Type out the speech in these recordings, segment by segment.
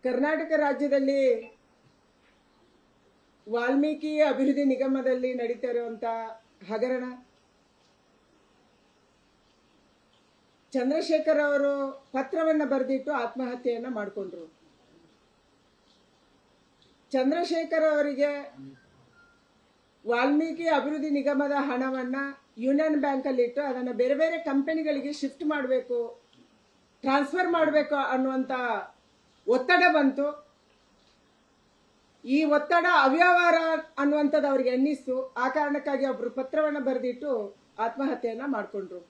ಕರ್ನಾಟಕ ರಾಜ್ಯದಲ್ಲಿ ವಾಲ್ಮೀಕಿ ಅಭಿವೃದ್ಧಿ ನಿಗಮದಲ್ಲಿ ನಡೀತಾ ಇರುವಂತ ಹಗರಣ, ಚಂದ್ರಶೇಖರ್ ಅವರು ಪತ್ರವನ್ನು ಬರೆದಿಟ್ಟು ಆತ್ಮಹತ್ಯೆಯನ್ನ ಮಾಡಿಕೊಂಡ್ರು. ಚಂದ್ರಶೇಖರ್ ಅವರಿಗೆ ವಾಲ್ಮೀಕಿ ಅಭಿವೃದ್ಧಿ ನಿಗಮದ ಹಣವನ್ನ ಯೂನಿಯನ್ ಬ್ಯಾಂಕ್ ಅಲ್ಲಿ ಇಟ್ಟು ಅದನ್ನು ಬೇರೆ ಬೇರೆ ಕಂಪನಿಗಳಿಗೆ ಶಿಫ್ಟ್ ಮಾಡಬೇಕು, ಟ್ರಾನ್ಸ್ಫರ್ ಮಾಡಬೇಕು ಅನ್ನುವಂತ ಒತ್ತಡ ಬಂತು. ಈ ಒತ್ತಡ ಅವ್ಯವಹಾರ ಅನ್ನುವಂಥದ್ದು ಅವರಿಗೆ ಅನ್ನಿಸ್ತು. ಆ ಕಾರಣಕ್ಕಾಗಿ ಒಬ್ರು ಪತ್ರವನ್ನು ಬರೆದಿಟ್ಟು ಆತ್ಮಹತ್ಯೆಯನ್ನ ಮಾಡಿಕೊಂಡ್ರು.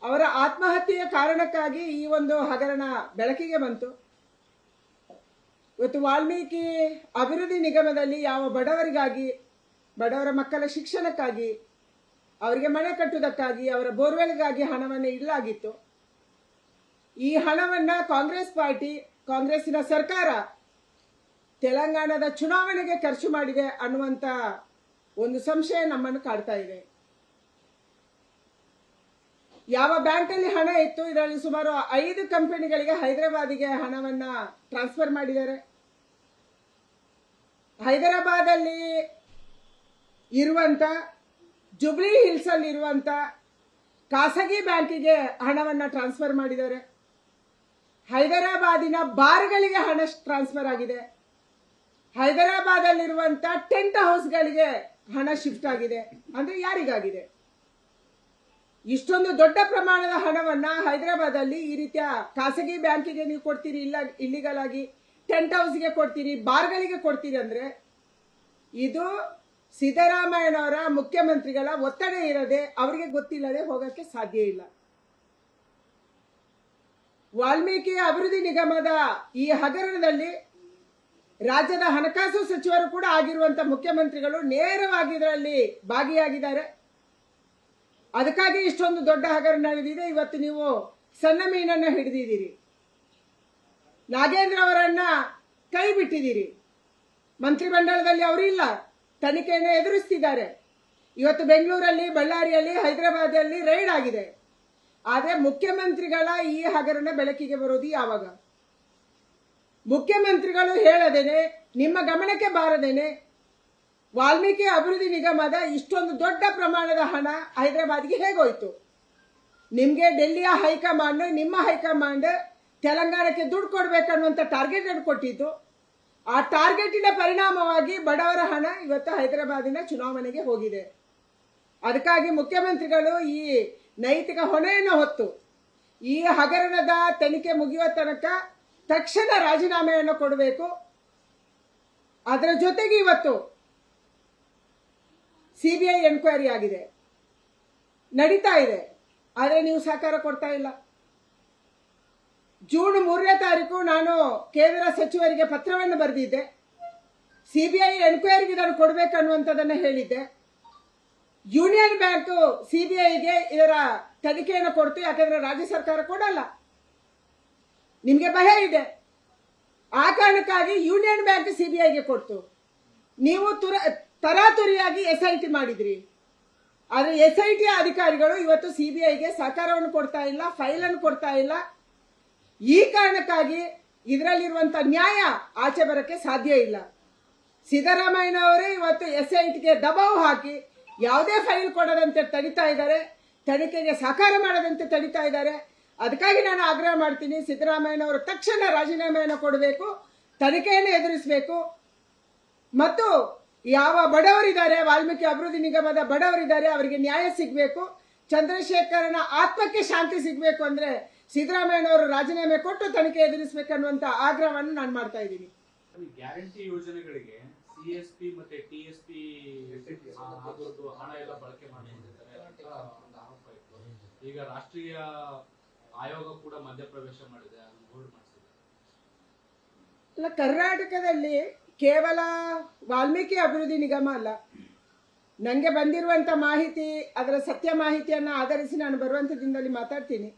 ಅವರ ಆತ್ಮಹತ್ಯೆಯ ಕಾರಣಕ್ಕಾಗಿ ಈ ಒಂದು ಹಗರಣ ಬೆಳಕಿಗೆ ಬಂತು. ಇವತ್ತು ವಾಲ್ಮೀಕಿ ಅಭಿವೃದ್ಧಿ ನಿಗಮದಲ್ಲಿ ಯಾವ ಬಡವರಿಗಾಗಿ, ಬಡವರ ಮಕ್ಕಳ ಶಿಕ್ಷಣಕ್ಕಾಗಿ, ಅವರಿಗೆ ಮನೆ ಕಟ್ಟುವುದಕ್ಕಾಗಿ, ಅವರ ಬೋರ್ವೆಲ್ಗಾಗಿ ಹಣವನ್ನು ಇಡಲಾಗಿತ್ತು. ಈ ಹಣವನ್ನ ಕಾಂಗ್ರೆಸ್ ಪಾರ್ಟಿ, ಕಾಂಗ್ರೆಸ್ಸಿನ ಸರ್ಕಾರ ತೆಲಂಗಾಣದ ಚುನಾವಣೆಗೆ ಖರ್ಚು ಮಾಡಿದೆ ಅನ್ನುವಂತ ಒಂದು ಸಂಶಯ ನಮ್ಮನ್ನು ಕಾಡ್ತಾ ಇದೆ. ಯಾವ ಬ್ಯಾಂಕಲ್ಲಿ ಹಣ ಇತ್ತು, ಇದರಲ್ಲಿ ಸುಮಾರು 5 ಕಂಪನಿಗಳಿಗೆ ಹೈದರಾಬಾದಿಗೆ ಹಣವನ್ನ ಟ್ರಾನ್ಸ್ಫರ್ ಮಾಡಿದ್ದಾರೆ. ಹೈದರಾಬಾದಲ್ಲಿ ಇರುವಂತ ಜುಬ್ಲಿ ಹಿಲ್ಸ್ ಅಲ್ಲಿ ಇರುವಂತ ಖಾಸಗಿ ಬ್ಯಾಂಕಿಗೆ ಹಣವನ್ನ ಟ್ರಾನ್ಸ್ಫರ್ ಮಾಡಿದ್ದಾರೆ. ಹೈದರಾಬಾದಿನ ಬಾರ್ಗಳಿಗೆ ಹಣ ಟ್ರಾನ್ಸ್ಫರ್ ಆಗಿದೆ. ಹೈದರಾಬಾದಲ್ಲಿರುವಂತ ಟೆಂಟ್ ಹೌಸ್ಗಳಿಗೆ ಹಣ ಶಿಫ್ಟ್ ಆಗಿದೆ. ಅಂದ್ರೆ ಯಾರಿಗಾಗಿದೆ? ಇಷ್ಟೊಂದು ದೊಡ್ಡ ಪ್ರಮಾಣದ ಹಣವನ್ನ ಹೈದರಾಬಾದಲ್ಲಿ ಈ ರೀತಿಯ ಖಾಸಗಿ ಬ್ಯಾಂಕಿಗೆ ನೀವು ಕೊಡ್ತೀರಿ, ಇಲ್ಲಿಗಲ್ ಆಗಿ ಟೆಂಟ್ ಹೌಸ್ಗೆ ಕೊಡ್ತೀರಿ, ಬಾರ್ಗಳಿಗೆ ಕೊಡ್ತೀರಿ ಅಂದ್ರೆ ಇದು ಸಿದ್ದರಾಮಯ್ಯನವರ ಮುಖ್ಯಮಂತ್ರಿಗಳ ಒತ್ತಡ ಇರದೆ, ಅವರಿಗೆ ಗೊತ್ತಿಲ್ಲದೆ ಹೋಗಕ್ಕೆ ಸಾಧ್ಯ ಇಲ್ಲ. ವಾಲ್ಮೀಕಿ ಅಭಿವೃದ್ಧಿ ನಿಗಮದ ಈ ಹಗರಣದಲ್ಲಿ ರಾಜ್ಯದ ಹಣಕಾಸು ಸಚಿವರು ಕೂಡ ಆಗಿರುವಂತ ಮುಖ್ಯಮಂತ್ರಿಗಳು ನೇರವಾಗಿ ಇದರಲ್ಲಿ ಭಾಗಿಯಾಗಿದ್ದಾರೆ. ಅದಕ್ಕಾಗಿ ಇಷ್ಟೊಂದು ದೊಡ್ಡ ಹಗರಣ ನಡೆದಿದೆ. ಇವತ್ತು ನೀವು ಸಣ್ಣ ಮೀನನ್ನ ಹಿಡಿದಿದ್ದೀರಿ, ನಾಗೇಂದ್ರ ಅವರನ್ನ ಕೈ ಬಿಟ್ಟಿದ್ದೀರಿ. ಮಂತ್ರಿಮಂಡಲದಲ್ಲಿ ಅವರಿಲ್ಲ, ತನಿಖೆಯನ್ನು ಎದುರಿಸ್ತಿದ್ದಾರೆ. ಇವತ್ತು ಬೆಂಗಳೂರಲ್ಲಿ, ಬಳ್ಳಾರಿಯಲ್ಲಿ, ಹೈದರಾಬಾದಲ್ಲಿ ರೈಡ್ ಆಗಿದೆ. ಆದರೆ ಮುಖ್ಯಮಂತ್ರಿಗಳ ಈ ಹಗರಣ ಬೆಳಕಿಗೆ ಬರೋದು ಯಾವಾಗ? ಮುಖ್ಯಮಂತ್ರಿಗಳು ಹೇಳದೇನೆ, ನಿಮ್ಮ ಗಮನಕ್ಕೆ ಬಾರದೇನೆ ವಾಲ್ಮೀಕಿ ಅಭಿವೃದ್ಧಿ ನಿಗಮದ ಇಷ್ಟೊಂದು ದೊಡ್ಡ ಪ್ರಮಾಣದ ಹಣ ಹೈದರಾಬಾದ್ಗೆ ಹೇಗೋಯ್ತು? ನಿಮ್ಗೆ ಡೆಲ್ಲಿಯ ಹೈಕಮಾಂಡ್, ನಿಮ್ಮ ಹೈಕಮಾಂಡ್ ತೆಲಂಗಾಣಕ್ಕೆ ದುಡ್ಡು ಕೊಡ್ಬೇಕನ್ನುವಂತ ಟಾರ್ಗೆಟ್ ಅನ್ನು ಕೊಟ್ಟಿತ್ತು. ಆ ಟಾರ್ಗೆಟಿನ ಪರಿಣಾಮವಾಗಿ ಬಡವರ ಹಣ ಇವತ್ತು ಹೈದರಾಬಾದಿನ ಚುನಾವಣೆಗೆ ಹೋಗಿದೆ. ಅದಕ್ಕಾಗಿ ಮುಖ್ಯಮಂತ್ರಿಗಳು ಈ ನೈತಿಕ ಹೊಣೆಯನ್ನು ಹೊತ್ತು ಈ ಹಗರಣದ ತನಿಖೆ ಮುಗಿಯುವ ತನಕ ತಕ್ಷಣ ರಾಜೀನಾಮೆಯನ್ನು ಕೊಡಬೇಕು. ಅದರ ಜೊತೆಗೆ ಇವತ್ತು ಸಿಬಿಐ ಎನ್ಕ್ವೈರಿ ಆಗಿದೆ, ನಡೀತಾ ಇದೆ. ಆದರೆ ನೀವು ಸಹಕಾರ ಕೊಡ್ತಾ ಇಲ್ಲ. ಜೂನ್ 3ನೇ ತಾರೀಕು ನಾನು ಕೇಂದ್ರ ಸಚಿವರಿಗೆ ಪತ್ರವನ್ನು ಬರೆದಿದ್ದೆ. ಸಿಬಿಐ ಎನ್ಕ್ವೈರಿಗೆ ಇದನ್ನು ಕೊಡಬೇಕನ್ನುವಂಥದ್ದನ್ನು ಹೇಳಿದ್ದೆ. ಯೂನಿಯನ್ ಬ್ಯಾಂಕ್ ಸಿಬಿಐಗೆ ಇದರ ತನಿಖೆಯನ್ನು ಕೊಡ್ತು, ಯಾಕಂದ್ರೆ ರಾಜ್ಯ ಸರ್ಕಾರ ಕೊಡಲ್ಲ. ನಿಮ್ಗೆ ಭಯ ಇದೆ, ಆ ಕಾರಣಕ್ಕಾಗಿ ಯೂನಿಯನ್ ಬ್ಯಾಂಕ್ ಸಿಬಿಐಗೆ ಕೊಡ್ತು. ನೀವು ತರಾತುರಿಯಾಗಿ SIT ಮಾಡಿದ್ರಿ. ಆದ್ರೆ SIT ಅಧಿಕಾರಿಗಳು ಇವತ್ತು ಸಿಬಿಐಗೆ ಸಹಕಾರವನ್ನು ಕೊಡ್ತಾ ಇಲ್ಲ, ಫೈಲ್ ಅನ್ನು ಕೊಡ್ತಾ ಇಲ್ಲ. ಈ ಕಾರಣಕ್ಕಾಗಿ ಇದರಲ್ಲಿರುವಂತ ನ್ಯಾಯ ಆಚೆ ಬರಕ್ಕೆ ಸಾಧ್ಯ ಇಲ್ಲ. ಸಿದ್ದರಾಮಯ್ಯನವರೇ ಇವತ್ತು SITಗೆ ದಬಾವು ಹಾಕಿ ಯಾವುದೇ ಫೈಲ್ ಕೊಡದಂತೆ ತಡಿತಾ ಇದ್ದಾರೆ, ತನಿಖೆಗೆ ಸಹಕಾರ ಮಾಡದಂತೆ ತಡಿತಾ ಇದ್ದಾರೆ. ಅದಕ್ಕಾಗಿ ನಾನು ಆಗ್ರಹ ಮಾಡ್ತೀನಿ, ಸಿದ್ದರಾಮಯ್ಯನವರು ತಕ್ಷಣ ರಾಜೀನಾಮೆಯನ್ನು ಕೊಡಬೇಕು, ತನಿಖೆಯನ್ನು ಎದುರಿಸಬೇಕು. ಮತ್ತು ಯಾವ ಬಡವರಿದ್ದಾರೆ, ವಾಲ್ಮೀಕಿ ಅಭಿವೃದ್ಧಿ ನಿಗಮದ ಬಡವರಿದ್ದಾರೆ, ಅವರಿಗೆ ನ್ಯಾಯ ಸಿಗಬೇಕು. ಚಂದ್ರಶೇಖರನ ಆತ್ಮಕ್ಕೆ ಶಾಂತಿ ಸಿಗಬೇಕು ಅಂದ್ರೆ ಸಿದ್ದರಾಮಯ್ಯನವರು ರಾಜೀನಾಮೆ ಕೊಟ್ಟು ತನಿಖೆ ಎದುರಿಸಬೇಕನ್ನುವಂತ ಆಗ್ರಹವನ್ನು ನಾನು ಮಾಡ್ತಾ ಇದ್ದೀನಿ. ಗ್ಯಾರಂಟಿ ಯೋಜನೆಗಳಿಗೆ CSP ಮತ್ತೆ TSP ಹಣ ಎಲ್ಲ ಬಳಕೆ ಮಾಡಿಕೊಂಡಿದ್ದಾರೆ ಅಂತ ಒಂದು ಆರೋಪ ಇತ್ತು. ಈಗ ರಾಷ್ಟ್ರೀಯ ಆಯೋಗ ಕೂಡ ಮಧ್ಯಪ್ರವೇಶ ಮಾಡಿದೆ, ಹೋಲ್ಡ್ ಮಾಡಿಸಿದೆ. ಅಲ್ಲ, ಕರ್ನಾಟಕದಲ್ಲಿ ಕೇವಲ ವಾಲ್ಮೀಕಿ ಅಭಿವೃದ್ಧಿ ನಿಗಮ ಅಲ್ಲ, ನನಗೆ ಬಂದಿರುವಂತ ಮಾಹಿತಿ, ಅದರ ಸತ್ಯ ಮಾಹಿತಿಯನ್ನು ಆಧರಿಸಿ ನಾನು ಬರುವಂತ ದಿನದಲ್ಲಿ ಮಾತಾಡ್ತೀನಿ.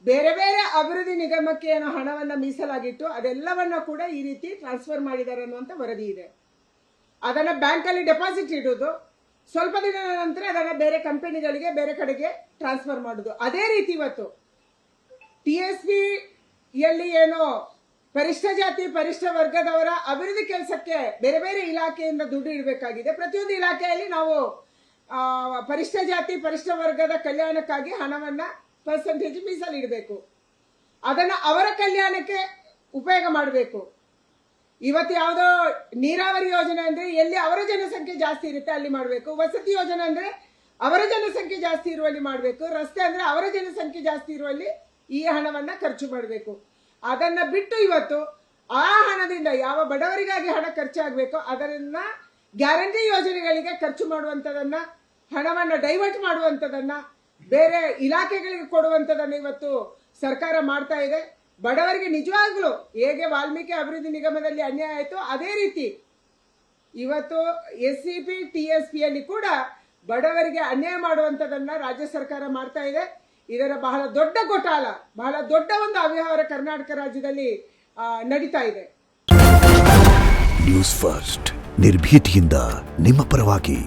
ಬೇರೆ ಬೇರೆ ಅಭಿವೃದ್ಧಿ ನಿಗಮಕ್ಕೆ ಏನೋ ಹಣವನ್ನ ಮೀಸಲಾಗಿಟ್ಟು ಅದೆಲ್ಲವನ್ನ ಕೂಡ ಈ ರೀತಿ ಟ್ರಾನ್ಸ್ಫರ್ ಮಾಡಿದ್ದಾರೆ ಅನ್ನುವಂತ ವರದಿ ಇದೆ. ಅದನ್ನ ಬ್ಯಾಂಕಲ್ಲಿ ಡೆಪಾಸಿಟ್ ಇಡೋದು, ಸ್ವಲ್ಪ ದಿನದ ನಂತರ ಅದನ್ನ ಬೇರೆ ಕಂಪನಿಗಳಿಗೆ, ಬೇರೆ ಕಡೆಗೆ ಟ್ರಾನ್ಸ್ಫರ್ ಮಾಡೋದು. ಅದೇ ರೀತಿ ಇವತ್ತು TSP ಯಲ್ಲಿ ಏನೋ ಪರಿಷ್ಠ ಜಾತಿ ಪರಿಷ್ಠ ವರ್ಗದವರ ಅಭಿವೃದ್ಧಿ ಕೆಲಸಕ್ಕೆ ಬೇರೆ ಬೇರೆ ಇಲಾಖೆಯಿಂದ ದುಡ್ಡು ಇಡಬೇಕಾಗಿದೆ. ಪ್ರತಿಯೊಂದು ಇಲಾಖೆಯಲ್ಲಿ ನಾವು ಪರಿಷ್ಠ ಜಾತಿ ಪರಿಷ್ಠ ವರ್ಗದ ಕಲ್ಯಾಣಕ್ಕಾಗಿ ಹಣವನ್ನ ಪರ್ಸೆಂಟೇಜ್ ಮೀಸಲಿಡಬೇಕು. ಅದನ್ನ ಅವರ ಕಲ್ಯಾಣಕ್ಕೆ ಉಪಯೋಗ ಮಾಡಬೇಕು. ಇವತ್ತು ಯಾವುದೋ ನೀರಾವರಿ ಯೋಜನೆ ಅಂದ್ರೆ ಎಲ್ಲಿ ಅವರ ಜನಸಂಖ್ಯೆ ಜಾಸ್ತಿ ಇರುತ್ತೆ ಅಲ್ಲಿ ಮಾಡಬೇಕು. ವಸತಿ ಯೋಜನೆ ಅಂದ್ರೆ ಅವರ ಜನಸಂಖ್ಯೆ ಜಾಸ್ತಿ ಇರುವಲ್ಲಿ ಮಾಡಬೇಕು. ರಸ್ತೆ ಅಂದ್ರೆ ಅವರ ಜನಸಂಖ್ಯೆ ಜಾಸ್ತಿ ಇರುವಲ್ಲಿ ಈ ಹಣವನ್ನ ಖರ್ಚು ಮಾಡಬೇಕು. ಅದನ್ನ ಬಿಟ್ಟು ಇವತ್ತು ಆ ಹಣದಿಂದ ಯಾವ ಬಡವರಿಗಾಗಿ ಹಣ ಖರ್ಚಾಗಬೇಕೋ ಅದನ್ನ ಗ್ಯಾರಂಟಿ ಯೋಜನೆಗಳಿಗೆ ಖರ್ಚು ಮಾಡುವಂತದನ್ನ, ಹಣವನ್ನ ಡೈವರ್ಟ್ ಮಾಡುವಂತದನ್ನ, ಬೇರೆ ಇಲಾಖೆಗಳಿಗೆ ಕೊಡುವಂತದನ್ನ ಇವತ್ತು ಸರ್ಕಾರ ಮಾಡ್ತಾ ಇದೆ. ಬಡವರಿಗೆ ನಿಜವಾಗ್ಲೂ ಹೇಗೆ ವಾಲ್ಮೀಕಿ ಅಭಿವೃದ್ಧಿ ನಿಗಮದಲ್ಲಿ ಅನ್ಯಾಯ ಆಯಿತು ಅದೇ ರೀತಿ ಇವತ್ತು SCP TSP ಯಲ್ಲಿ ಕೂಡ ಬಡವರಿಗೆ ಅನ್ಯಾಯ ಮಾಡುವಂತದನ್ನ ರಾಜ್ಯ ಸರ್ಕಾರ ಮಾಡ್ತಾ ಇದೆ. ಇದರ ಬಹಳ ದೊಡ್ಡ ಘೋಟಾಲ, ಬಹಳ ದೊಡ್ಡ ಒಂದು ಅವ್ಯವಹಾರ ಕರ್ನಾಟಕ ರಾಜ್ಯದಲ್ಲಿ ನಡೀತಾ ಇದೆ. ನ್ಯೂಸ್ ಫಸ್ಟ್ ನಿರ್ಭೀತಿಯಿಂದ ನಿಮ್ಮ ಪರವಾಗಿ.